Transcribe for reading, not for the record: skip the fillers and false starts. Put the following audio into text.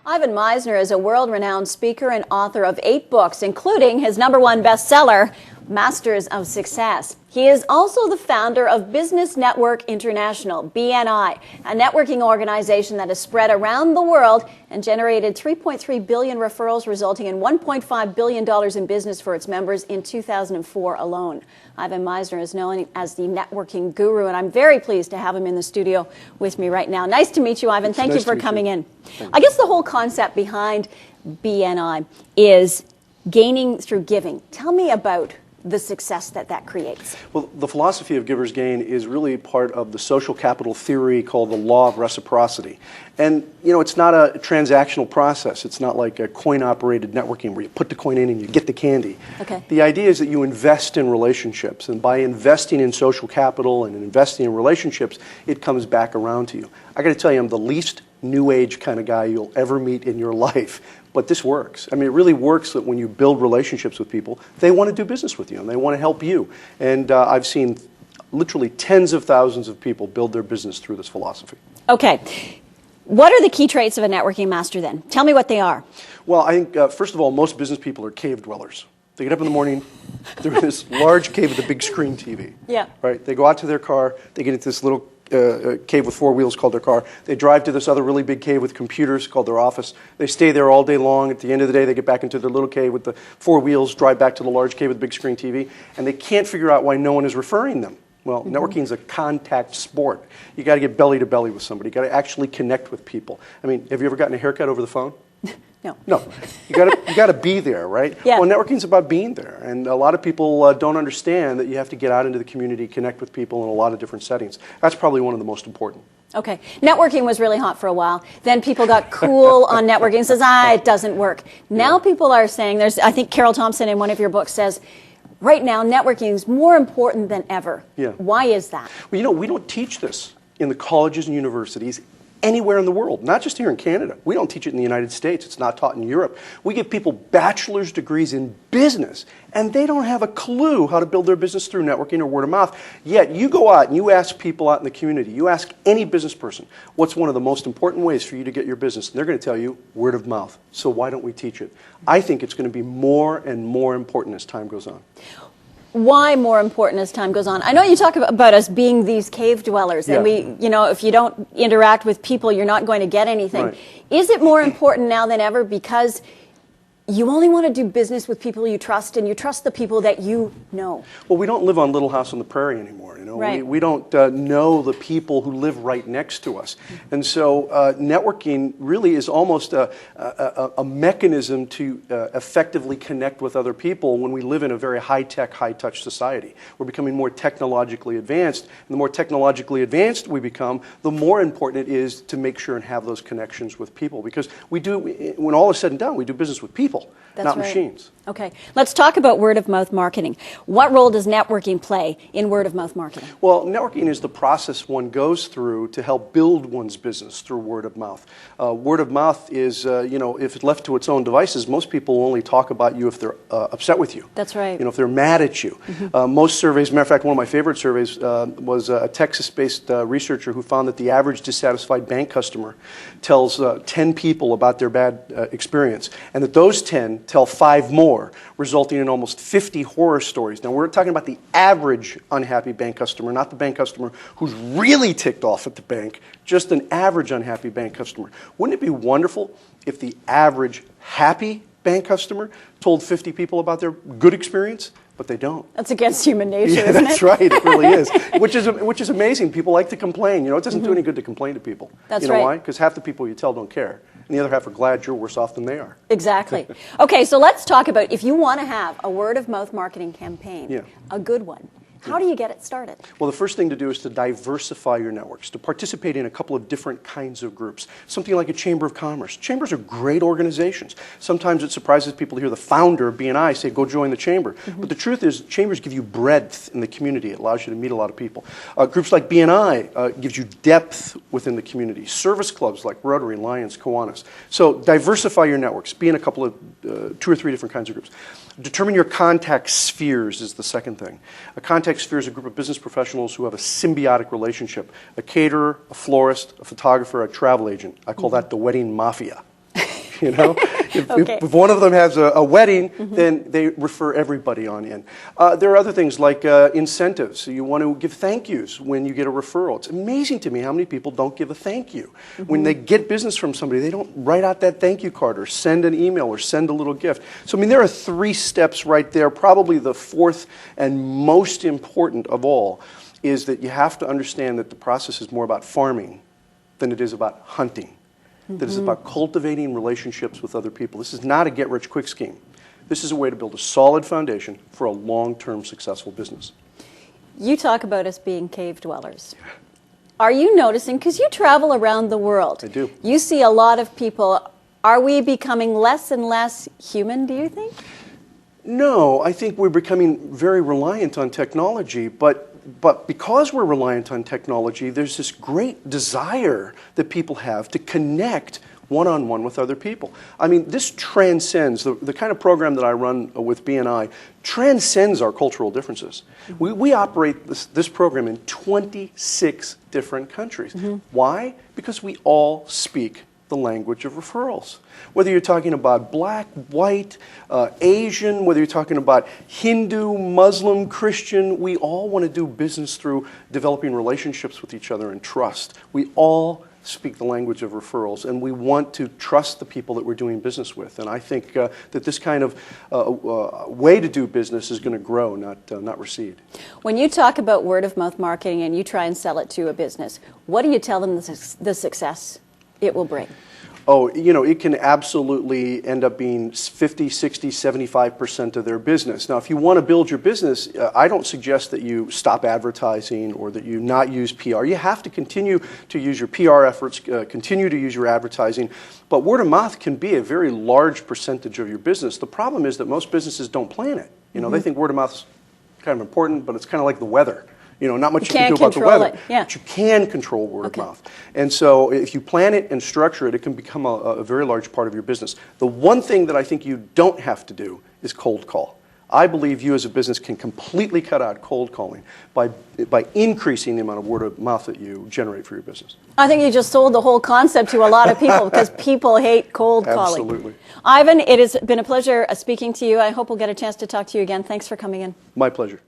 Ivan Misner is a world-renowned speaker and author of 8 books, including his #1 bestseller, Masters of Success. He is also the founder of Business Network International, BNI, a networking organization that has spread around the world and generated 3.3 billion referrals, resulting in $1.5 billion in business for its members in 2004 alone. Ivan Misner is known as the networking guru, and I'm very pleased to have him in the studio with me right now. Nice to meet you, Ivan. Thank you for coming in. I guess the whole concept behind BNI is gaining through giving. Tell me about the success that creates. Well, the philosophy of giver's gain is really part of the social capital theory called the law of reciprocity. And, you know, it's not a transactional process. It's not like a coin-operated networking where you put the coin in and you get the candy. Okay. The idea is that you invest in relationships, and by investing in social capital and investing in relationships, it comes back around to you. I got to tell you, I'm the least new age kind of guy you'll ever meet in your life. But this works. I mean, it really works that when you build relationships with people, they want to do business with you and they want to help you. And I've seen literally tens of thousands of people build their business through this philosophy. Okay. What are the key traits of a networking master then? Tell me what they are. Well, I think, first of all, most business people are cave dwellers. They get up in the morning, they're in this large cave with a big screen TV. Yeah. Right? They go out to their car, they get into this little cave with 4 wheels called their car. They drive to this other really big cave with computers called their office. They stay there all day long. At the end of the day, they get back into their little cave with the 4 wheels, drive back to the large cave with the big screen TV, and they can't figure out why no one is referring them. Well, networking is a contact sport. You got to get belly to belly with somebody. You got to actually connect with people. I mean, have you ever gotten a haircut over the phone? No. No. You got to be there, right? Yeah. Well, networking is about being there, and a lot of people don't understand that you have to get out into the community, connect with people in a lot of different settings. That's probably one of the most important. Okay. Networking was really hot for a while. Then people got cool on networking, says, it doesn't work. Now people are saying, I think Carol Thompson in one of your books says, right now networking is more important than ever. Yeah. Why is that? Well, you know, we don't teach this in the colleges and universities anywhere in the world, not just here in Canada. We don't teach it in the United States. It's not taught in Europe. We give people bachelor's degrees in business, and they don't have a clue how to build their business through networking or word of mouth. Yet you go out and you ask people out in the community, you ask any business person, what's one of the most important ways for you to get your business? And they're going to tell you word of mouth. So why don't we teach it? I think it's going to be more and more important as time goes on. Why more important as time goes on? I know you talk about us being these cave dwellers, and if you don't interact with people, you're not going to get anything. Right. Is it more important now than ever because you only want to do business with people you trust, and you trust the people that you know? Well, we don't live on Little House on the Prairie anymore. You know, right. we don't know the people who live right next to us, and so networking really is almost a mechanism to effectively connect with other people when we live in a very high-tech, high-touch society. We're becoming more technologically advanced, and the more technologically advanced we become, the more important it is to make sure and have those connections with people, because when all is said and done, we do business with people. That's not right. machines. Okay. Let's talk about word-of-mouth marketing. What role does networking play in word-of-mouth marketing? Well, networking is the process one goes through to help build one's business through word of mouth. Word of mouth is, if left to its own devices, most people only talk about you if they're upset with you. That's right. You know, if they're mad at you. Most surveys, matter of fact, one of my favorite surveys was a Texas-based researcher who found that the average dissatisfied bank customer tells 10 people about their bad experience, and that those 10 tell 5 more, resulting in almost 50 horror stories. Now, we're talking about the average unhappy bank customer, not the bank customer who's really ticked off at the bank, just an average unhappy bank customer. Wouldn't it be wonderful if the average happy bank customer told 50 people about their good experience? But they don't. That's against human nature, yeah, isn't that's it? right. It really is. Which is amazing. People like to complain. You know, it doesn't do any good to complain to people. That's you know right. why? Because half the people you tell don't care, and the other half are glad you're worse off than they are. Exactly. Okay, so let's talk about if you want to have a word-of-mouth marketing campaign, a good one. How do you get it started? Well, the first thing to do is to diversify your networks, to participate in a couple of different kinds of groups. Something like a Chamber of Commerce. Chambers are great organizations. Sometimes it surprises people to hear the founder of BNI say, go join the chamber. But the truth is, chambers give you breadth in the community. It allows you to meet a lot of people. Groups like BNI gives you depth within the community. Service clubs like Rotary, Lions, Kiwanis. So diversify your networks. Be in a couple of 2 or 3 different kinds of groups. Determine your contact spheres is the second thing. A contact sphere is a group of business professionals who have a symbiotic relationship. A caterer, a florist, a photographer, a travel agent. I call that the wedding mafia. you know? Okay. If one of them has a wedding, then they refer everybody on in. There are other things like incentives. So you want to give thank yous when you get a referral. It's amazing to me how many people don't give a thank you. When they get business from somebody, they don't write out that thank you card or send an email or send a little gift. So, I mean, there are 3 steps right there. Probably the 4th and most important of all is that you have to understand that the process is more about farming than it is about hunting. That it's about cultivating relationships with other people. This is not a get-rich-quick scheme. This is a way to build a solid foundation for a long-term successful business. You talk about us being cave dwellers. Are you noticing, because you travel around the world, I do. You see a lot of people, are we becoming less and less human, do you think? No, I think we're becoming very reliant on technology, but because we're reliant on technology, there's this great desire that people have to connect one-on-one with other people. I mean, this transcends, the kind of program that I run with BNI transcends our cultural differences. We operate this program in 26 different countries. Why? Because we all speak the language of referrals. Whether you're talking about black, white, Asian, whether you're talking about Hindu, Muslim, Christian, we all want to do business through developing relationships with each other and trust. We all speak the language of referrals, and we want to trust the people that we're doing business with. And I think that this kind of way to do business is going to grow, not recede. When you talk about word-of-mouth marketing and you try and sell it to a business, what do you tell them the success it will bring? Oh, you know, it can absolutely end up being 50, 60, 75% of their business. Now, if you want to build your business, I don't suggest that you stop advertising or that you not use PR. You have to continue to use your PR efforts, continue to use your advertising, but word of mouth can be a very large percentage of your business. The problem is that most businesses don't plan it. You know, they think word of mouth is kind of important, but it's kind of like the weather. You know, not much you can do about the weather, but you can control word of mouth. And so if you plan it and structure it, it can become a very large part of your business. The one thing that I think you don't have to do is cold call. I believe you as a business can completely cut out cold calling by increasing the amount of word of mouth that you generate for your business. I think you just sold the whole concept to a lot of people because people hate cold calling. Absolutely. Ivan, it has been a pleasure speaking to you. I hope we'll get a chance to talk to you again. Thanks for coming in. My pleasure.